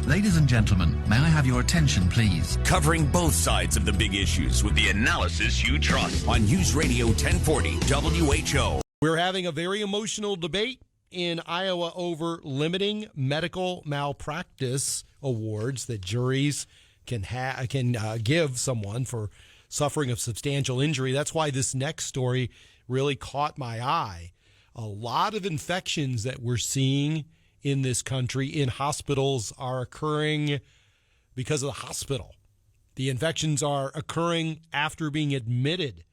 Ladies and gentlemen, may I have your attention, please? Covering both sides of the big issues with the analysis you trust on News Radio 1040 WHO. We're having a very emotional debate in Iowa over limiting medical malpractice awards that juries can give someone for suffering of substantial injury. That's why this next story really caught my eye. A lot of infections that we're seeing in this country in hospitals are occurring because of the hospital. The infections are occurring after being admitted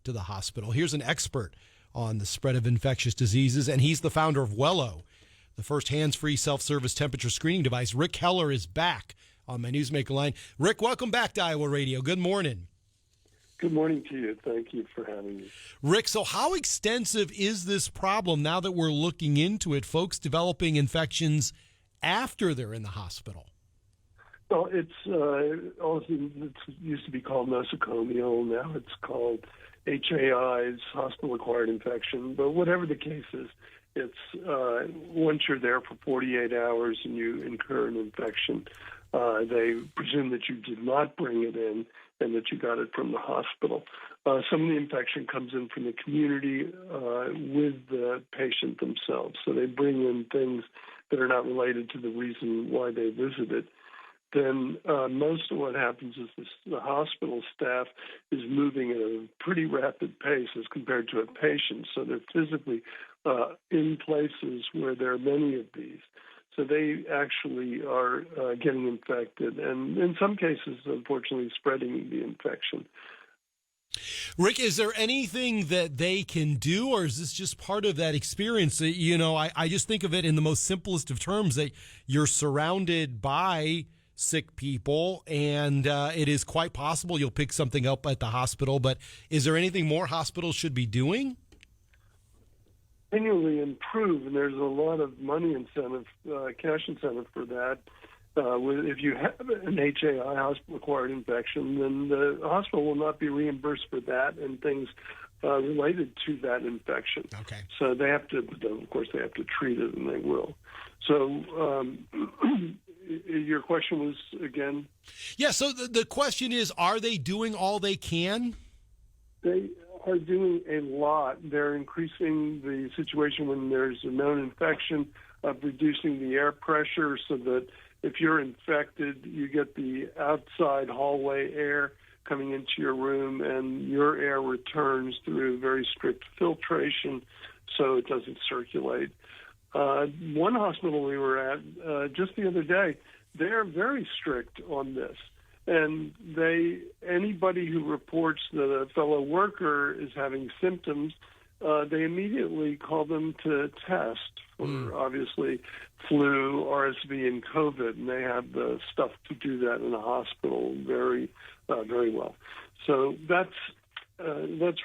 to the hospital. Here's an expert on the spread of infectious diseases, and he's the founder of Wello, the first hands-free self-service temperature screening device. Rik Heller is back on my Newsmaker line. Rik, welcome back to Iowa Radio. Good morning. Good morning to you. Thank you for having me. Rik, so how extensive is this problem now that we're looking into it, folks developing infections after they're in the hospital? Well, it used to be called nosocomial. Now it's called HAIs, hospital-acquired infection. But whatever the case is, it's once you're there for 48 hours and you incur an infection, they presume that you did not bring it in and that you got it from the hospital. Some of the infection comes in from the community with the patient themselves. So they bring in things that are not related to the reason why they visited. Then most of what happens is the hospital staff is moving at a pretty rapid pace as compared to a patient. So they're physically in places where there are many of these. So they actually are getting infected and in some cases, unfortunately, spreading the infection. Rik, is there anything that they can do, or is this just part of that experience? You know, I just think of it in the most simplest of terms, that you're surrounded by sick people, and it is quite possible you'll pick something up at the hospital. But is there anything more hospitals should be doing? Continually improve, and there's a lot of money incentive, cash incentive for that. If you have an HAI, hospital-acquired infection, then the hospital will not be reimbursed for that and things related to that infection. Okay. So they have to, of course, they have to treat it, and they will. So your question was, again? Yeah, so the question is, are they doing all they can? They are doing a lot. They're increasing the situation when there's a known infection, of reducing the air pressure so that if you're infected, you get the outside hallway air coming into your room, and your air returns through very strict filtration so it doesn't circulate. One hospital we were at just the other day, they're very strict on this. And anybody who reports that a fellow worker is having symptoms, they immediately call them to test for obviously flu, RSV, and COVID, and they have the stuff to do that in a hospital very, very well. So that's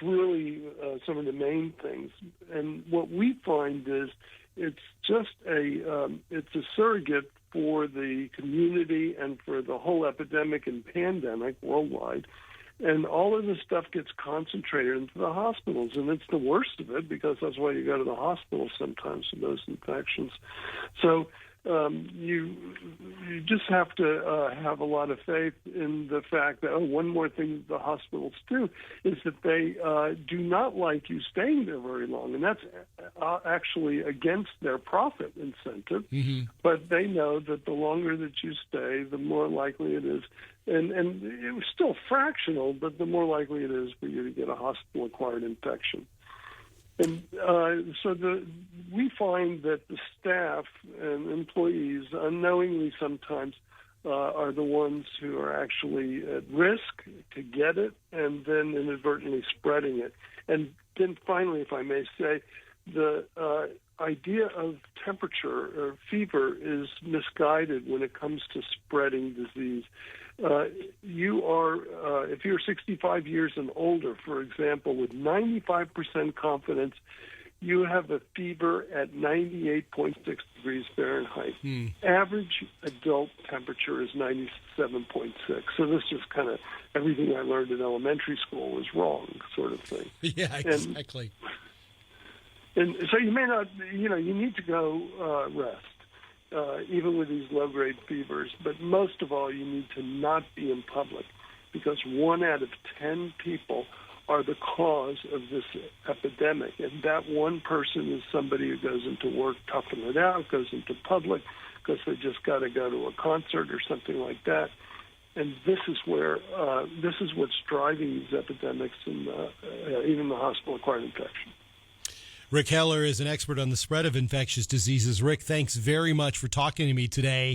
really some of the main things. And what we find is it's just it's a surrogate for the community and for the whole epidemic and pandemic worldwide. And all of this stuff gets concentrated into the hospitals, and it's the worst of it because that's why you go to the hospital sometimes for those infections. So you just have to have a lot of faith in the fact that, one more thing the hospitals do is that they do not like you staying there very long, and that's actually against their profit incentive. Mm-hmm. But they know that the longer that you stay, the more likely it is, and it was still fractional, but the more likely it is for you to get a hospital-acquired infection. And so we find that the staff and employees unknowingly sometimes are the ones who are actually at risk to get it and then inadvertently spreading it. And then finally, if I may say, the idea of temperature or fever is misguided when it comes to spreading disease. If you're 65 years and older, for example, with 95% confidence, you have a fever at 98.6 degrees Fahrenheit. Average adult temperature is 97.6. So this is kind of everything I learned in elementary school was wrong, sort of thing. Yeah, exactly. And so you may not, you need to go rest. even with these low-grade fevers. But most of all, you need to not be in public, because 1 out of 10 people are the cause of this epidemic. And that one person is somebody who goes into work toughing it out, goes into public because they just got to go to a concert or something like that. And this is where this is what's driving these epidemics and even the hospital-acquired infection. Rik Heller is an expert on the spread of infectious diseases. Rik, thanks very much for talking to me today.